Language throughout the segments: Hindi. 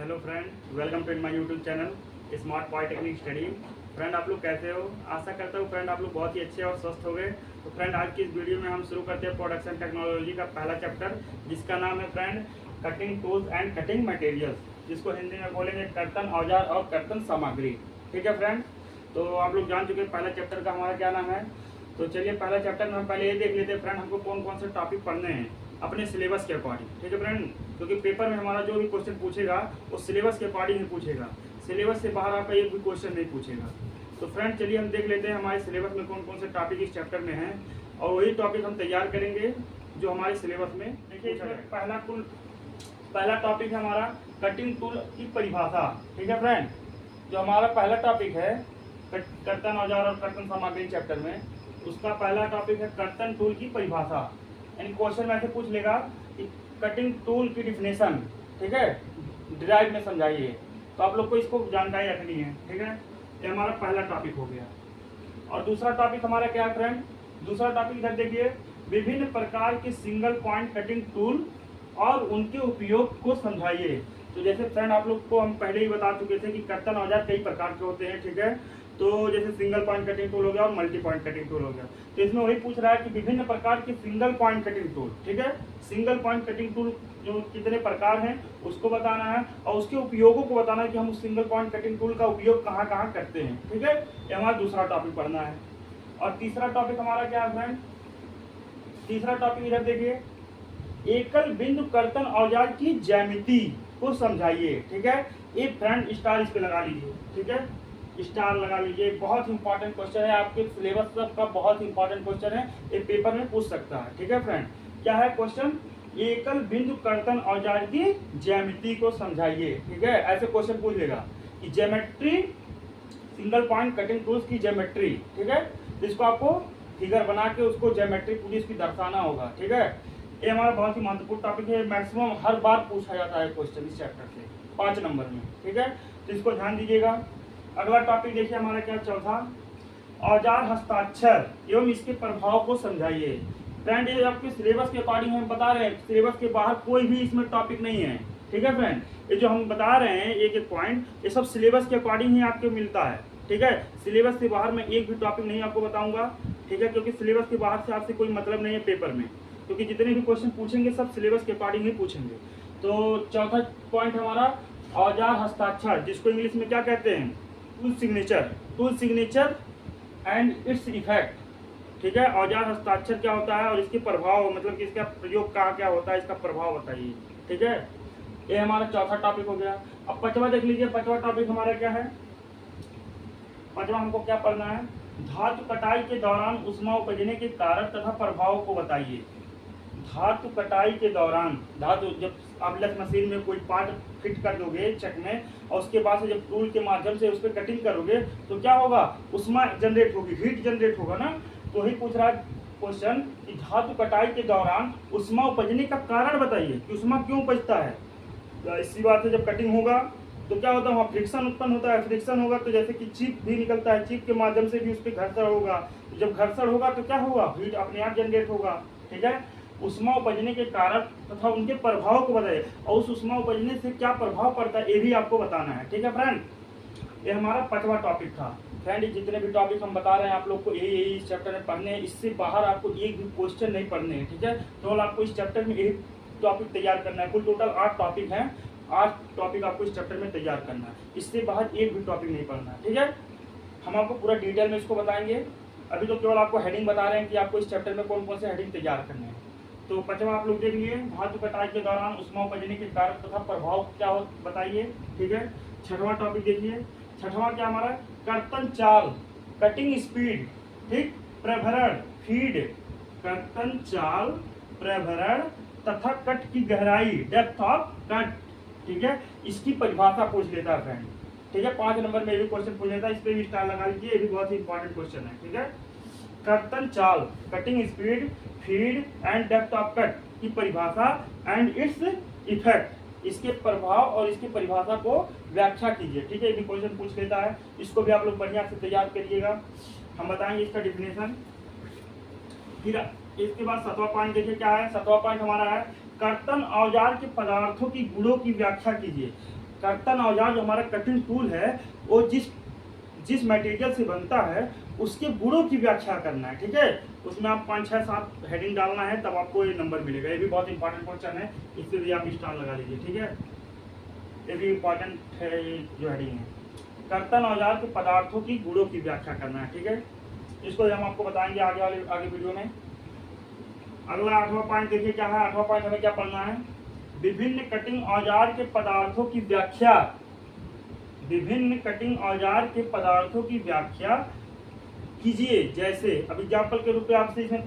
Hello friend, welcome to my YouTube channel smart polytechnic study. Friend, आप लोग कैसे हो? आशा करता हूँ फ्रेंड आप लोग बहुत ही अच्छे और स्वस्थ हो गए। तो फ्रेंड, आज की इस वीडियो में हम शुरू करते हैं प्रोडक्शन टेक्नोलॉजी का पहला चैप्टर, जिसका नाम है friend cutting tools and cutting materials, जिसको हिंदी में बोलेंगे कर्तन औजार और कर्तन सामग्री। ठीक है फ्रेंड, तो आप लोग जान चुके हैं पहला चैप्टर का हमारा क्या नाम है। तो चलिए पहला चैप्टर में हम पहले ये देख लेते हैं फ्रेंड हमको कौन कौन से टॉपिक पढ़ने हैं अपने सिलेबस के अकॉर्डिंग। ठीक है फ्रेंड, क्योंकि पेपर में हमारा जो भी क्वेश्चन पूछेगा वो सिलेबस के अकॉर्डिंग ही पूछेगा, सिलेबस से बाहर आपका एक भी क्वेश्चन नहीं पूछेगा। तो फ्रेंड चलिए हम देख लेते हैं हमारे सिलेबस में कौन कौन से टॉपिक इस चैप्टर में हैं, और वही टॉपिक हम तैयार करेंगे जो हमारे सिलेबस में। देखिए पहला टॉपिक है हमारा कटिंग टूल की परिभाषा। ठीक है फ्रेंड, जो हमारा पहला टॉपिक है कर्तन औजार और कर्तन सामग्री चैप्टर में, उसका पहला टॉपिक है कर्तन टूल की परिभाषा। यानी क्वेश्चन में ऐसे पूछ लेगा कि कटिंग टूल की डिफिनेशन, ठीक है, डिराइव में समझाइए। तो आप लोग को इसको जानकारी रखनी है। ठीक है, ये हमारा पहला टॉपिक हो गया। और दूसरा टॉपिक हमारा क्या है फ्रेंड? दूसरा टॉपिक इधर देखिए, विभिन्न प्रकार के सिंगल पॉइंट कटिंग टूल और उनके उपयोग को समझाइए। तो जैसे फ्रेंड आप लोग को हम पहले ही बता चुके थे कि कर्तन औजार कई प्रकार के होते हैं। ठीक है, तो जैसे सिंगल पॉइंट कटिंग टूल हो गया और मल्टी पॉइंट कटिंग टूल हो गया। तो इसमें वही पूछ रहा है कि विभिन्न प्रकार के सिंगल पॉइंट कटिंग टूल, ठीक है, सिंगल पॉइंट कटिंग टूल जो कितने प्रकार हैं उसको बताना है, और उसके उपयोगों को बताना है कि हम उस सिंगल पॉइंट कटिंग टूल का उपयोग कहाँ कहाँ करते हैं। ठीक है, ये हमारा दूसरा टॉपिक पढ़ना है। और तीसरा टॉपिक हमारा क्या है फ्रेंड? तीसरा टॉपिक इधर देखिए, एकल बिंदु कर्तन औजार की ज्यामिति को समझाइए। ठीक है, एक फ्रेंड स्टार इस पे लगा लीजिए। ठीक है, स्टार लगा लीजिए। बहुत इंपॉर्टेंट क्वेश्चन है, आपके सिलेबस का बहुत इंपॉर्टेंट क्वेश्चन है, ये पेपर में पूछ सकता है। ठीक है फ्रेंड, क्या है क्वेश्चन? एकल बिंदु कर्तन औजार की ज्यामिति को समझाइए। ठीक है, ऐसे क्वेश्चन पूछ लेगा कि geometry, single point cutting tools की ज्योमेट्री। ठीक है, तो इसको आपको फिगर बना के उसको ज्योमेट्री पूरी इसकी दर्शाना होगा। ठीक है, ये हमारा बहुत ही महत्वपूर्ण टॉपिक है, मैक्सिमम हर बार पूछा जाता है क्वेश्चन इस चैप्टर से 5 नंबर में। ठीक है, तो इसको ध्यान दीजिएगा। अगला टॉपिक देखिए हमारा क्या, चौथा, औजार हस्ताक्षर एवं इसके प्रभाव को समझाइए। फ्रेंड, ये आपके सिलेबस के अकॉर्डिंग हम बता रहे हैं, सिलेबस के बाहर कोई भी इसमें टॉपिक नहीं है। ठीक है फ्रेंड, ये जो हम बता रहे हैं एक एक पॉइंट, ये सब सिलेबस के अकॉर्डिंग ही आपको मिलता है। ठीक है, सिलेबस के बाहर मैं एक भी टॉपिक नहीं आपको बताऊंगा। ठीक है, क्योंकि सिलेबस के बाहर से आपसे कोई मतलब नहीं है पेपर में, क्योंकि जितने भी क्वेश्चन पूछेंगे सब सिलेबस के अकॉर्डिंग ही पूछेंगे। तो चौथा पॉइंट हमारा औजार हस्ताक्षर, जिसको इंग्लिश में क्या कहते हैं? Tool signature and its effect. ठीक है, औजार हस्ताक्षर क्या होता है और इसके प्रभाव, मतलब कि इसका प्रयोग कहाँ क्या होता है, इसका प्रभाव बताइए। ठीक है, ये हमारा चौथा टॉपिक हो गया। अब पांचवा देख लीजिए, पांचवा टॉपिक हमारा क्या है? पांचवा हमको क्या पढ़ना है? धातु कटाई के दौरान ऊष्मा उपजने के कारण तथा प्रभाव को बताइए। धातु कटाई के दौरान, धातु जब आप लेथ मशीन में कोई पार्ट फिट कर दोगे चक में, और उसके बाद से जब टूल के माध्यम से उस पर कटिंग करोगे तो क्या होगा? उष्मा जनरेट होगी, हीट जनरेट होगा ना। तो वही पूछ रहा है क्वेश्चन कि धातु कटाई के दौरान उष्मा उपजने का कारण बताइए कि उष्मा क्यों उपजता है। इसी बात से जब कटिंग होगा तो क्या होता है? वहाँ फ्रिक्शन उत्पन्न होता है। फ्रिक्शन होगा तो जैसे कि चिप भी निकलता है, चिप के माध्यम से भी उस पर घर्षण होगा। जब घर्षण होगा तो क्या होगा? हीट अपने आप जनरेट होगा। ठीक है, उष्मा उपजने के कारण तथा उनके प्रभाव को बताइए, और उस उष्मा उपजने से क्या प्रभाव पड़ता है ये भी आपको बताना है। ठीक है फ्रेंड, ये हमारा पांचवा टॉपिक था। फ्रेंड, जितने भी टॉपिक हम बता रहे हैं आप लोग को यही इस चैप्टर में पढ़ने हैं, इससे बाहर आपको एक भी क्वेश्चन नहीं पढ़ने हैं। ठीक है, केवल आपको इस चैप्टर में एक टॉपिक तैयार करना है। कुल टोटल 8 टॉपिक हैं, 8 टॉपिक आपको इस चैप्टर में तैयार करना है, इससे बाहर एक भी टॉपिक नहीं पढ़ना है। ठीक है, हम आपको पूरा डिटेल में इसको बताएंगे। अभी तो केवल आपको हेडिंग बता रहे हैं कि आपको इस चैप्टर में कौन कौन से हेडिंग तैयार करने हैं। तो पांचवा आप लोग देख लिए, धातु कटाई के दौरान उष्मा उपजने के कारण तथा प्रभाव क्या हो बताइए। ठीक है, छठवां टॉपिक देखिए, छठवां क्या हमारा? कर्तन चाल, कटिंग स्पीड, ठीक, प्रभरण, फीड, कर्तन चाल, प्रभरण तथा कट की गहराई, डेप्थ ऑफ कट। ठीक है, इसकी परिभाषा पूछ लेता है फ्रेंड। ठीक है, 5 नंबर में ये भी क्वेश्चन पूछ लेता है, इस पे भी स्टार लगा लीजिए, ये भी बहुत ही इंपॉर्टेंट क्वेश्चन है। ठीक है, कर्तन चाल, cutting speed, feed and depth of cut की परिभाषा एंड इट्स इफेक्ट, इसके प्रभाव और इसकी परिभाषा को व्याख्या कीजिए। ठीक है, ये भी क्वेश्चन पूछ लेता है, इसको भी आप लोग बढ़िया से तैयार करिएगा। हम बताएंगे इसका डिफिनेशन। फिर इसके बाद 7वां पॉइंट देखिए क्या है। 7वां पॉइंट हमारा है कर्तन औजार के पदार्थों की गुणों की व्याख्या कीजिए। कर्तन औजार जो हमारा कटिंग टूल है वो जिस मटेरियल से बनता है उसके गुणों की व्याख्या करना है। ठीक है, उसमें आप 5, 6, 7 हेडिंग डालना है, तब आपको ये नंबर मिलेगा। ये भी बहुत इंपॉर्टेंट क्वेश्चन है, इससे भी आप स्टार लगा लीजिए। ठीक है, ये भी इंपॉर्टेंट है जो हेडिंग है। कर्तन औजार के पदार्थों की गुणों की व्याख्या करना है। ठीक है, इसको हम आपको बताएंगे आगे वीडियो में। अगला 8वां पॉइंट देखिए क्या है। 8वां पॉइंट हमें क्या पढ़ना है, विभिन्न कटिंग औजार के पदार्थों की व्याख्या। विभिन्न कटिंग औजार के पदार्थों की व्याख्या कीजिए। जैसे अब एग्जाम्पल के रूप में आपसे इसमें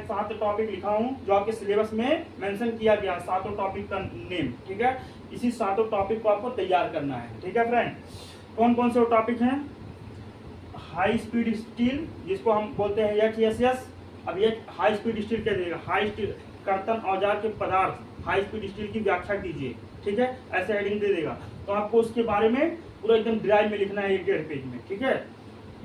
7 टॉपिक लिखा हूं जो आपके सिलेबस में मेंशन किया गया, 7 टॉपिक का नेम। ठीक है, इसी 7 टॉपिक को आपको तैयार करना है। ठीक है फ्रेंड, कौन कौन से टॉपिक हैं? हाई स्पीड स्टील, जिसको हम बोलते हैं HSS। अब ये हाई स्पीड स्टील क्या देगा, हाई स्टील कर्तन औजार के पदार्थ हाई स्पीड स्टील की व्याख्या कीजिए। ठीक है, ऐसे हेडिंग दे देगा, तो आपको उसके बारे में पूरा एकदम ड्राइव में लिखना है 1-1.5 पेज में। ठीक है,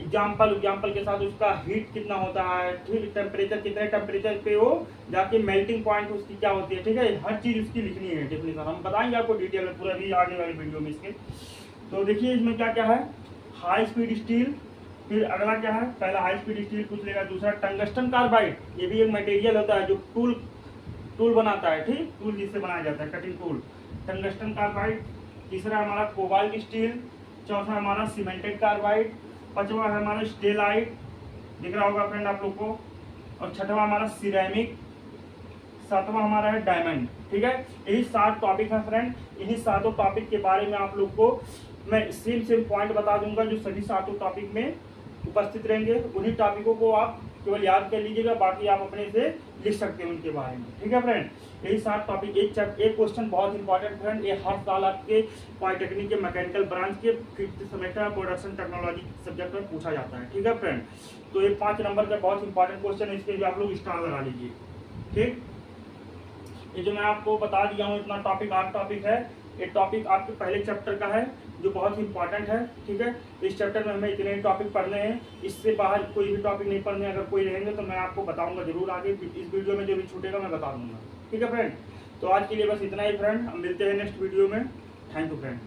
एग्जाम्पल के साथ उसका हीट कितना होता है, ठीक, टेम्परेचर कितने टेम्परेचर पे वो जाके मेल्टिंग पॉइंट उसकी क्या होती है। ठीक है, हर चीज उसकी लिखनी है डेफिनेशन, हम बताएंगे आपको डिटेल में पूरा भी आगे वाले वीडियो में इसके। तो देखिए इसमें क्या क्या है, हाई स्पीड स्टील, फिर अगला क्या है, पहला हाई स्पीड स्टील पूछ लेगा। दूसरा टंगस्टन कार्बाइड, ये भी एक मटेरियल होता है जो टूल बनाता है। ठीक, टूल जिससे बनाया जाता है, कटिंग टूल, टंगस्टन कार्बाइड। तीसरा हमारा कोबाल्ट स्टील। चौथा हमारा सीमेंटेड कार्बाइड। 5वां है हमारा स्टेलाइट, दिख रहा होगा फ्रेंड आप लोग को। और 6वां हमारा सिरेमिक। 7वां हमारा है डायमंड। ठीक है, यही 7 टॉपिक है फ्रेंड। इन्हीं 7 टॉपिक के बारे में आप लोग को मैं सेम पॉइंट बता दूंगा जो सभी 7 टॉपिक में उपस्थित रहेंगे। उन्हीं टॉपिकों को आप केवल याद कर लीजिएगा, बाकी आप अपने से लिख सकते हैं उनके बारे में। ठीक है फ्रेंड, यही 7 टॉपिक। एक क्वेश्चन बहुत इंपॉर्टेंट फ्रेंड, ये हर साल आपके पॉलिटेक्निक के मैकेनिकल ब्रांच के 5th semester production technology subject में पूछा जाता है। ठीक है फ्रेंड, तो ये 5 नंबर का बहुत इंपॉर्टेंट क्वेश्चन है, इसके भी आप लोग स्टार लगा लीजिए। ठीक, ये जो मैं आपको बता दिया हूँ इतना टॉपिक 8 टॉपिक है, ये टॉपिक आपके पहले चैप्टर का है जो बहुत इंपॉर्टेंट है। ठीक है, इस चैप्टर में हमें इतने ही टॉपिक पढ़ने हैं, इससे बाहर कोई भी टॉपिक नहीं पढ़ने। अगर कोई रहेंगे तो मैं आपको बताऊंगा जरूर आगे, इस वीडियो में जो भी छूटेगा मैं बता दूंगा। ठीक है फ्रेंड, तो आज के लिए बस इतना ही फ्रेंड, हम मिलते हैं नेक्स्ट वीडियो में। Thank you friend.